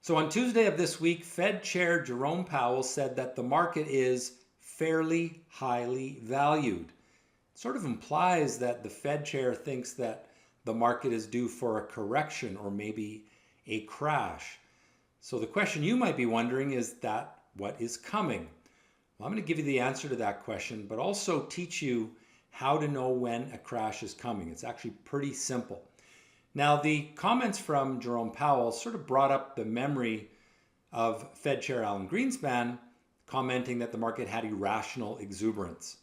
So on Tuesday of this week, Fed Chair Jerome Powell said that the market is fairly highly valued. It sort of implies that the Fed chair thinks that the market is due for a correction or maybe a crash. So the question you might be wondering is that what is coming? Well, I'm going to give you the answer to that question, but also teach you how to know when a crash is coming. It's actually pretty simple. Now, the comments from Jerome Powell sort of brought up the memory of Fed Chair Alan Greenspan commenting that the market had irrational exuberance.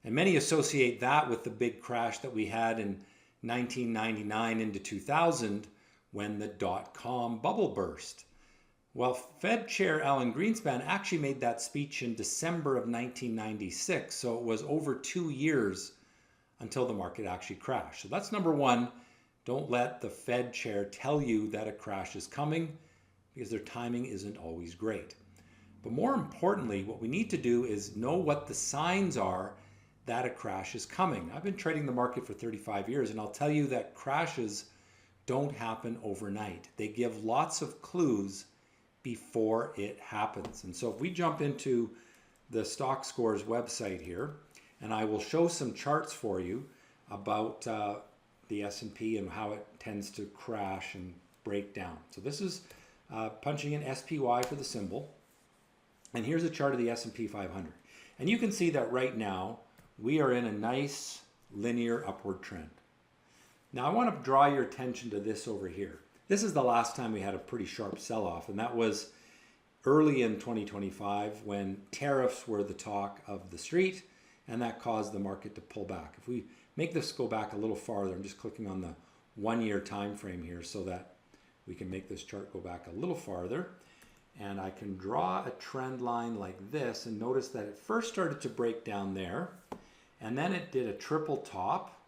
And many associate that with the big crash that we had in 1999 into 2000 when the dot-com bubble burst. Well, Fed Chair Alan Greenspan actually made that speech in December of 1996, so it was over 2 years until the market actually crashed. So that's number one. Don't let the Fed chair tell you that a crash is coming, because their timing isn't always great. But more importantly, what we need to do is know what the signs are that a crash is coming. I've been trading the market for 35 years, and I'll tell you that crashes don't happen overnight. They give lots of clues before it happens. And so if we jump into the Stockscores website here, and I will show some charts for you about the S&P and how it tends to crash and break down. So this is punching in SPY for the symbol. And here's a chart of the S&P 500. And you can see that right now we are in a nice linear upward trend. Now I want to draw your attention to this over here. This is the last time we had a pretty sharp sell-off, and that was early in 2025 when tariffs were the talk of the street, and that caused the market to pull back. If we make this go back a little farther, I'm just clicking on the 1 year time frame here so that we can make this chart go back a little farther. And I can draw a trend line like this, and notice that it first started to break down there, and then it did a triple top,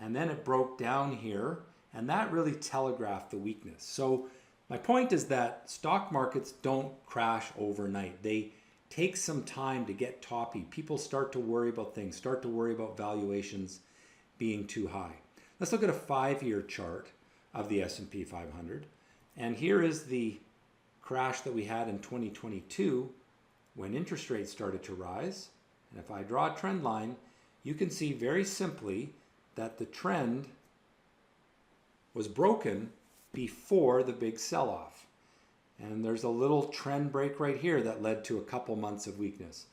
and then it broke down here, and that really telegraphed the weakness. So my point is that stock markets don't crash overnight. They take some time to get toppy. People start to worry about things, start to worry about valuations being too high. Let's look at a 5-year chart of the S&P 500. And here is the crash that we had in 2022 when interest rates started to rise. And if I draw a trend line, you can see very simply that the trend was broken before the big sell-off. And there's a little trend break right here that led to a couple months of weakness.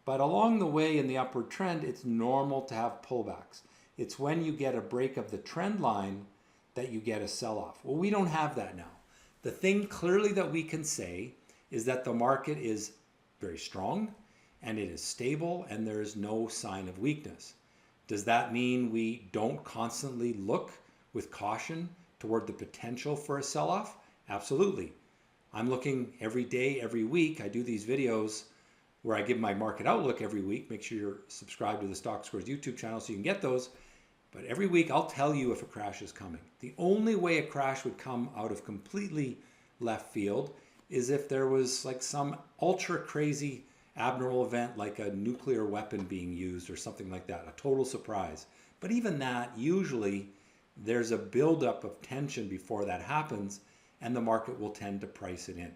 But along the way in the upward trend, it's normal to have pullbacks. It's when you get a break of the trend line that you get a sell-off. Well, we don't have that now. The thing clearly that we can say is that the market is very strong and it is stable and there is no sign of weakness. Does that mean we don't constantly look with caution toward the potential for a sell-off? Absolutely. I'm looking every day, every week. I do these videos where I give my market outlook every week. Make sure you're subscribed to the Stockscores YouTube channel so you can get those. But every week I'll tell you if a crash is coming. The only way a crash would come out of completely left field is if there was like some ultra crazy abnormal event like a nuclear weapon being used or something like that, a total surprise. But even that, usually there's a buildup of tension before that happens, and the market will tend to price it in.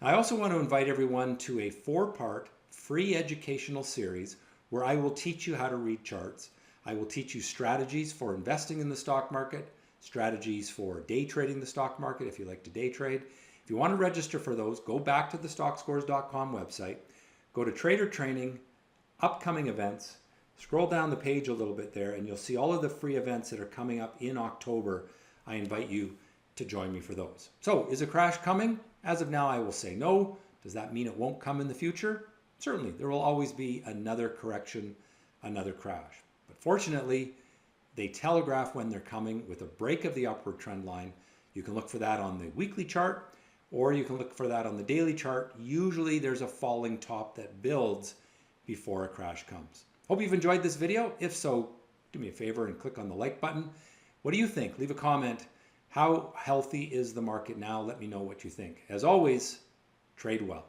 Now, I also want to invite everyone to a 4-part free educational series where I will teach you how to read charts. I will teach you strategies for investing in the stock market, strategies for day trading the stock market if you like to day trade. If you want to register for those, go back to the Stockscores.com website, go to Trader Training, upcoming events, scroll down the page a little bit there, and you'll see all of the free events that are coming up in October. I invite you to join me for those. So, is a crash coming? As of now, I will say no. Does that mean it won't come in the future? Certainly, there will always be another correction, another crash. But fortunately, they telegraph when they're coming with a break of the upward trend line. You can look for that on the weekly chart, or you can look for that on the daily chart. Usually there's a falling top that builds before a crash comes. Hope you've enjoyed this video. If so, do me a favor and click on the like button. What do you think? Leave a comment. How healthy is the market now? Let me know what you think. As always, trade well.